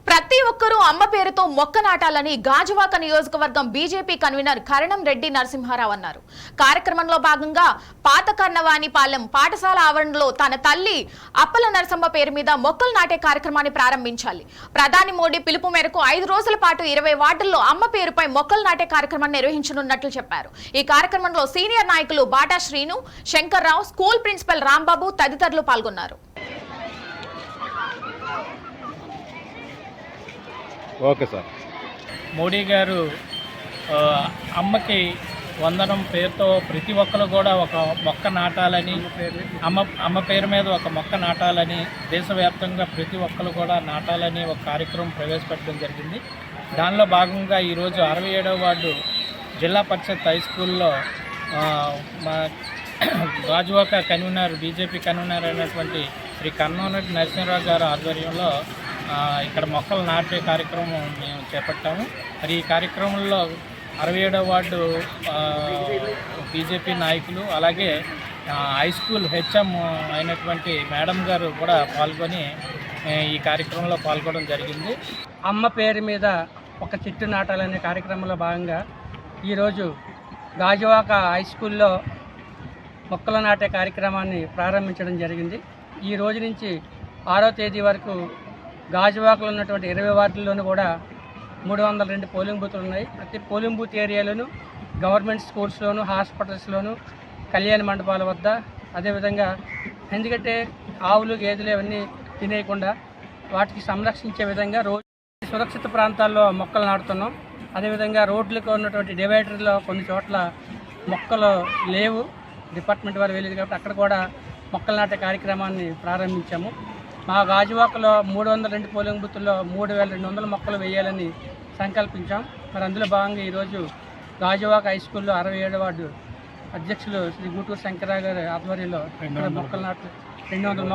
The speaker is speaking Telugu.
ప్రతి ఒక్కరూ అమ్మ పేరుతో మొక్క నాటాలని గాజువాక నియోజకవర్గం బీజేపీ కన్వీనర్ కరణం రెడ్డి నరసింహారావు అన్నారు. కార్యక్రమంలో భాగంగా పాత కన్నవానిపాలెం పాఠశాల ఆవరణలో తన తల్లి అప్పల నరసమ్మ పేరు మీద మొక్కలు నాటే కార్యక్రమాన్ని ప్రారంభించాలి. ప్రధాని మోడీ పిలుపు మేరకు 5 రోజుల పాటు 20 వార్డుల్లో అమ్మ పేరుపై మొక్కలు నాటే కార్యక్రమాన్ని నిర్వహించనున్నట్లు చెప్పారు. ఈ కార్యక్రమంలో సీనియర్ నాయకులు బాటా శ్రీను, శంకర్రావు, స్కూల్ ప్రిన్సిపల్ రాంబాబు తదితరులు పాల్గొన్నారు. Okay sir. మోడీ గారు అమ్మకి వందనం పేరుతో ప్రతి ఒక్కరు కూడా ఒక మొక్క నాటాలని, అమ్మ పేరు మీద ఒక మొక్క నాటాలని, దేశవ్యాప్తంగా ప్రతి ఒక్కరు కూడా నాటాలని ఒక కార్యక్రమం ప్రవేశపెట్టడం జరిగింది. దానిలో భాగంగా ఈరోజు 67వ వార్డు జిల్లా పరిషత్ హై స్కూల్లో మా గాజువాక కన్వీనర్, బీజేపీ కన్వీనర్ అయినటువంటి శ్రీ కరణం నరసింహారావు గారి ఆధ్వర్యంలో ఇక్కడ మొక్కలు నాటే కార్యక్రమం మేము చేపట్టాము. మరి ఈ కార్యక్రమంలో 67వ వార్డు బీజేపీ నాయకులు, అలాగే హై స్కూల్ హెచ్ఎం అయినటువంటి మేడం గారు కూడా పాల్గొని ఈ కార్యక్రమంలో పాల్గొనడం జరిగింది. అమ్మ పేరు మీద ఒక చెట్టు నాటాలనే కార్యక్రమంలో భాగంగా ఈరోజు గాజువాక హై స్కూల్లో మొక్కలు నాటే కార్యక్రమాన్ని ప్రారంభించడం జరిగింది. ఈ రోజు నుంచి 6వ తేదీ వరకు గాజువాకలో ఉన్నటువంటి 20 వార్డుల్లోనూ కూడా 302 పోలింగ్ బూతులు ఉన్నాయి. ప్రతి పోలింగ్ బూత్ ఏరియాలోనూ గవర్నమెంట్ స్కూల్స్లోను, హాస్పిటల్స్లోను, కళ్యాణ మండపాల వద్ద, అదేవిధంగా ఎందుకంటే ఆవులు, గేదెలు ఇవన్నీ తినేయకుండా వాటికి సంరక్షించే విధంగా రోజు సురక్షిత ప్రాంతాల్లో మొక్కలు నాటుతున్నాం. అదేవిధంగా రోడ్లకు ఉన్నటువంటి డివైడర్లో కొన్ని చోట్ల మొక్కలు లేవు, డిపార్ట్మెంట్ వారు వెళ్ళేది కాబట్టి అక్కడ కూడా మొక్కలు నాటే కార్యక్రమాన్ని ప్రారంభించాము. మా గాజువాకలో 302 పోలింగ్ బూతుల్లో 3200 మొక్కలు వేయాలని సంకల్పించాం. మరి అందులో భాగంగా ఈరోజు గాజువాక హై స్కూల్లో 67వ వార్డు అధ్యక్షులు శ్రీ గూటూరు శంకరరావు గారి ఆధ్వర్యంలో మొక్కలు నాటు 200 మొక్కలు